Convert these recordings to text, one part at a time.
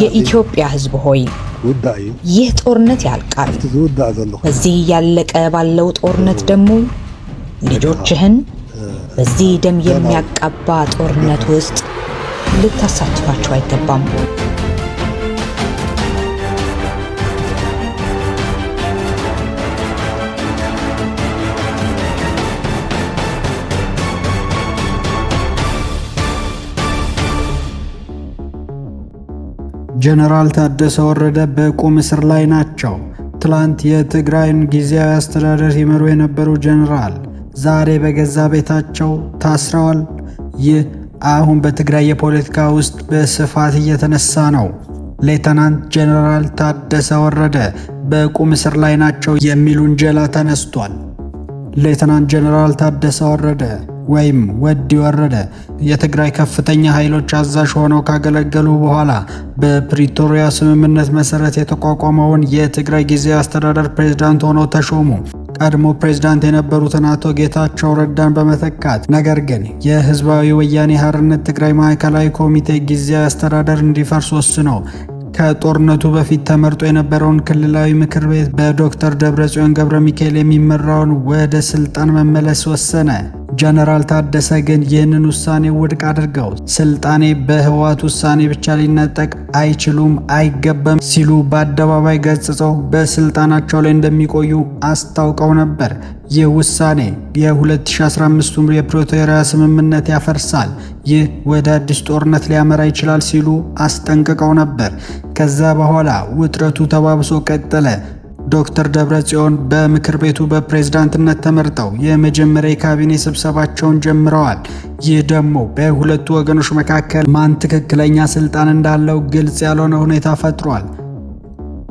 የኢትዮጵያ ሕዝብ ሆይ ይህ ጦርነት ያልቃል። በዚህ ያለቀ ባለው ጦርነት ደግሞ ልጆችህን በዚህ ደም የሚያቃባ ጦርነት ውስጥ ልታሳትፋቸው አይገባም። ጀነራል ታደሰ ወረደ በቁም እስር ላይ ናቸው። ትላንት የትግራይን ጊዜያዊ አስተዳደር ሲመሩ የነበሩ ጀነራል ዛሬ በገዛ ቤታቸው ታስረዋል። ይህ አሁን በትግራይ የፖለቲካ ውስጥ በስፋት እየተነሳ ነው። ሌተናንት ጀነራል ታደሰ ወረደ በቁም እስር ላይ ናቸው የሚል ውንጀላ ተነስቷል። ሌተናንት ጀነራል ታደሰ ወረደ ወይም ወዲ ወረደ የትግራይ ከፍተኛ ኃይሎች አዛዥ ሆነው ካገለገሉ በኋላ በፕሪቶሪያ ስምምነት መሰረት የተቋቋመውን የትግራይ ጊዜያዊ አስተዳደር ፕሬዝዳንት ሆነው ተሾሙ። ቀድሞ ፕሬዝዳንት የነበሩትን አቶ ጌታቸው ረዳን በመተካት ነገር ግን የህዝባዊ ወያኔ ሓርነት ትግራይ ማዕከላዊ ኮሚቴ ጊዜያዊ አስተዳደር እንዲፈርስ ወስነው ከጦርነቱ በፊት ተመርጦ የነበረውን ክልላዊ ምክር ቤት በዶክተር ደብረጽዮን ገብረ ሚካኤል የሚመራውን ወደ ስልጣን መመለስ ወሰነ። ጀነራል ታደሰ ግን ይህንን ውሳኔ ውድቅ አድርገው ስልጣኔ በህወሓት ውሳኔ ብቻ ሊነጠቅ አይችሉም፣ አይገባም ሲሉ በአደባባይ ገጽጸው በስልጣናቸው ላይ እንደሚቆዩ አስታውቀው ነበር። ይህ ውሳኔ የ2015 የፕሪቶሪያ ስምምነት ያፈርሳል፣ ይህ ወደ አዲስ ጦርነት ሊያመራ ይችላል ሲሉ አስጠንቅቀው ነበር። ከዛ በኋላ ውጥረቱ ተባብሶ ቀጠለ። ዶክተር ደብረጽዮን በምክር ቤቱ በፕሬዝዳንትነት ተመርጠው የመጀመሪያ የካቢኔ ስብሰባቸውን ጀምረዋል። ይህ ደግሞ በሁለቱ ወገኖች መካከል ማን ትክክለኛ ስልጣን እንዳለው ግልጽ ያልሆነ ሁኔታ ፈጥሯል።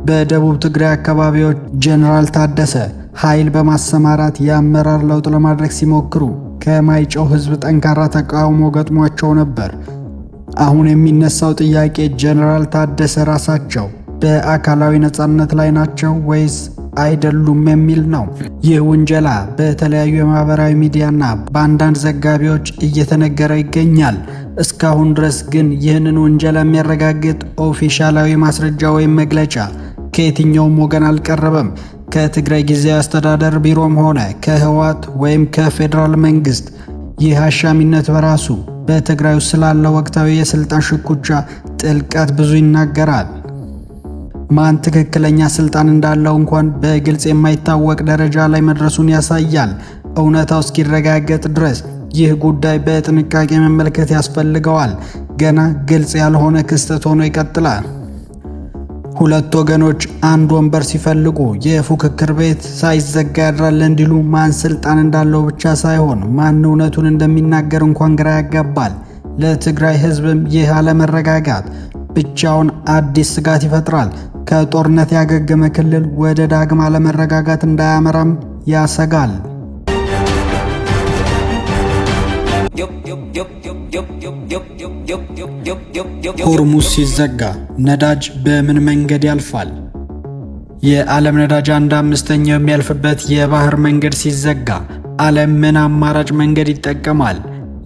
በደቡብ ትግራይ አካባቢዎች ጀነራል ታደሰ ኃይል በማሰማራት የአመራር ለውጥ ለማድረግ ሲሞክሩ ከማይጨው ህዝብ ጠንካራ ተቃውሞ ገጥሟቸው ነበር። አሁን የሚነሳው ጥያቄ ጀነራል ታደሰ ራሳቸው በአካላዊ ነጻነት ላይ ናቸው ወይስ አይደሉም የሚል ነው። ይህ ውንጀላ በተለያዩ የማህበራዊ ሚዲያና በአንዳንድ ዘጋቢዎች እየተነገረ ይገኛል። እስካሁን ድረስ ግን ይህንን ውንጀላ የሚያረጋግጥ ኦፊሻላዊ ማስረጃ ወይም መግለጫ ከየትኛውም ወገን አልቀረበም። ከትግራይ ጊዜያዊ አስተዳደር ቢሮም ሆነ ከህወሓት ወይም ከፌዴራል መንግስት። ይህ አሻሚነት በራሱ በትግራይ ውስጥ ስላለው ወቅታዊ የስልጣን ሽኩቻ ጥልቀት ብዙ ይናገራል። ማን ትክክለኛ ስልጣን እንዳለው እንኳን በግልጽ የማይታወቅ ደረጃ ላይ መድረሱን ያሳያል። እውነታው እስኪረጋገጥ ድረስ ይህ ጉዳይ በጥንቃቄ መመልከት ያስፈልገዋል። ገና ግልጽ ያልሆነ ክስተት ሆኖ ይቀጥላል። ሁለት ወገኖች አንድ ወንበር ሲፈልጉ የፉክክር ቤት ሳይዘጋ ያድራል እንዲሉ ማን ስልጣን እንዳለው ብቻ ሳይሆን ማን እውነቱን እንደሚናገር እንኳን ግራ ያጋባል። ለትግራይ ህዝብም ይህ አለመረጋጋት ብቻውን አዲስ ስጋት ይፈጥራል። ከጦርነት ያገገመ ክልል ወደ ዳግም አለመረጋጋት እንዳያመራም ያሰጋል። ሆርሙዝ ሲዘጋ ነዳጅ በምን መንገድ ያልፋል? የዓለም ነዳጅ 1/5 የሚያልፍበት የባህር መንገድ ሲዘጋ ዓለም ምን አማራጭ መንገድ ይጠቀማል?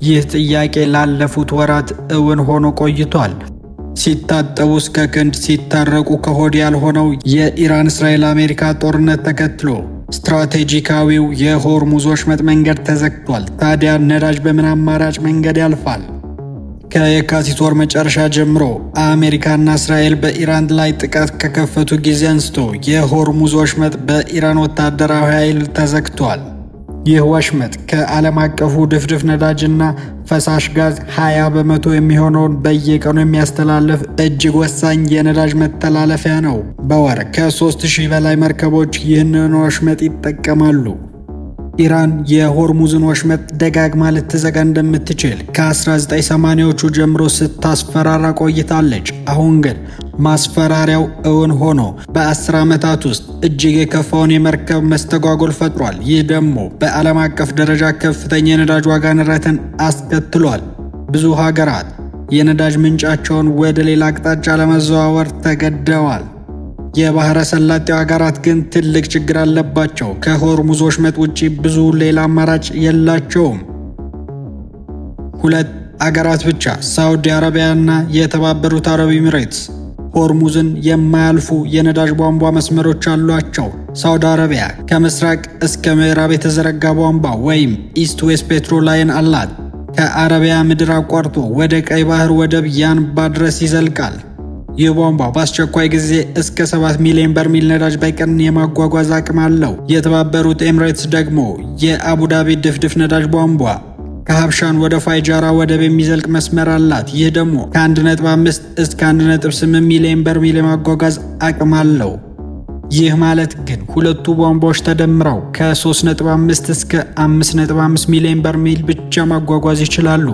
ይህ ጥያቄ ላለፉት ወራት እውን ሆኖ ቆይቷል። ሲታጠቡ እስከ ክንድ ሲታረቁ ከሆድ ያልሆነው የኢራን እስራኤል አሜሪካ ጦርነት ተከትሎ ስትራቴጂካዊው የሆርሙዝ ወሽመጥ መንገድ ተዘግቷል። ታዲያ ነዳጅ በምን አማራጭ መንገድ ያልፋል? ከየካቲት ወር መጨረሻ ጀምሮ አሜሪካና እስራኤል በኢራን ላይ ጥቃት ከከፈቱ ጊዜ አንስቶ የሆርሙዝ ወሽመጥ በኢራን ወታደራዊ ኃይል ተዘግቷል። ይህ ወሽመጥ ከዓለም አቀፉ ድፍድፍ ነዳጅና ፈሳሽ ጋዝ 20 በመቶ የሚሆነውን በየቀኑ የሚያስተላልፍ እጅግ ወሳኝ የነዳጅ መተላለፊያ ነው። በወር ከ3000 በላይ መርከቦች ይህንን ወሽመጥ ይጠቀማሉ። ኢራን የሆርሙዝን ወሽመጥ ደጋግማ ልትዘጋ እንደምትችል ከ1980ዎቹ ጀምሮ ስታስፈራራ ቆይታለች። አሁን ግን ማስፈራሪያው እውን ሆኖ በ10 ዓመታት ውስጥ እጅግ የከፋውን የመርከብ መስተጓጎል ፈጥሯል። ይህ ደግሞ በዓለም አቀፍ ደረጃ ከፍተኛ የነዳጅ ዋጋ ንረትን አስከትሏል። ብዙ ሀገራት የነዳጅ ምንጫቸውን ወደ ሌላ አቅጣጫ ለመዘዋወር ተገደዋል። የባህረ ሰላጤው ሀገራት ግን ትልቅ ችግር አለባቸው። ከሆርሙዝ ወሽመጥ ውጪ ብዙ ሌላ አማራጭ የላቸውም። ሁለት አገራት ብቻ፣ ሳዑዲ አረቢያና የተባበሩት አረብ ኤሚሬትስ። ሆርሙዝን የማያልፉ የነዳጅ ቧንቧ መስመሮች አሏቸው። ሳውዲ አረቢያ ከምስራቅ እስከ ምዕራብ የተዘረጋ ቧንቧ ወይም ኢስት ዌስት ፔትሮላይን አላት። ከአረቢያ ምድር አቋርጦ ወደ ቀይ ባህር ወደብ ያንባ ድረስ ይዘልቃል። ይህ ቧንቧ በአስቸኳይ ጊዜ እስከ 7 ሚሊዮን በርሜል ነዳጅ በቀን የማጓጓዝ አቅም አለው። የተባበሩት ኤምሬትስ ደግሞ የአቡዳቢ ድፍድፍ ነዳጅ ቧንቧ ከሀብሻን ወደ ፋይጃራ ወደብ የሚዘልቅ መስመር አላት። ይህ ደግሞ ከ1.5 እስከ 1.8 ሚሊዮን በርሜል የማጓጓዝ አቅም አለው። ይህ ማለት ግን ሁለቱ ቧንቧዎች ተደምረው ከ3.5 እስከ 5.5 ሚሊዮን በርሜል ብቻ ማጓጓዝ ይችላሉ።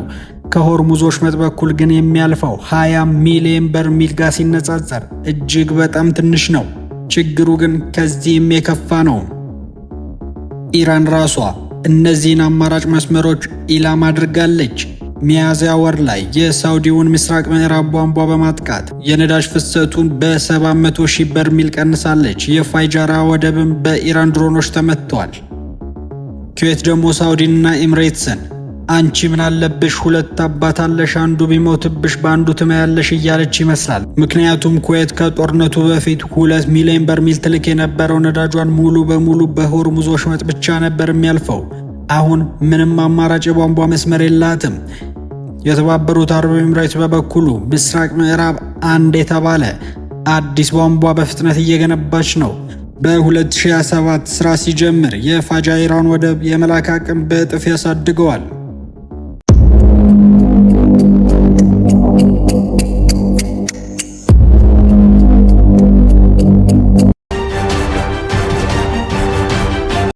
ከሆርሙዝ ወሽመጥ በኩል ግን የሚያልፈው 20 ሚሊዮን በርሜል ጋር ሲነጻጸር እጅግ በጣም ትንሽ ነው። ችግሩ ግን ከዚህም የከፋ ነው። ኢራን ራሷ እነዚህን አማራጭ መስመሮች ኢላማ አድርጋለች። ሚያዝያ ወር ላይ የሳውዲውን ምስራቅ ምዕራብ ቧንቧ በማጥቃት የነዳጅ ፍሰቱን በ700 ሺህ በርሜል ቀንሳለች። የፋይጃራ ወደብም በኢራን ድሮኖች ተመትቷል። ኩዌት ደግሞ ሳውዲንና ኤምሬትስን አንቺ ምን አለብሽ፣ ሁለት አባት አለሽ፣ አንዱ ቢሞትብሽ በአንዱ ትመያለሽ እያለች ይመስላል። ምክንያቱም ኩዌት ከጦርነቱ በፊት 2 ሚሊዮን በርሜል ትልክ የነበረው ነዳጇን ሙሉ በሙሉ በሆርሙዝ ወሽመጥ ብቻ ነበር የሚያልፈው። አሁን ምንም አማራጭ የቧንቧ መስመር የላትም። የተባበሩት አረብ ኤምሬት በበኩሉ ምስራቅ ምዕራብ 1 የተባለ አዲስ ቧንቧ በፍጥነት እየገነባች ነው። በ2027 ስራ ሲጀምር የፋጃይራን ወደብ የመላክ አቅም በእጥፍ ያሳድገዋል።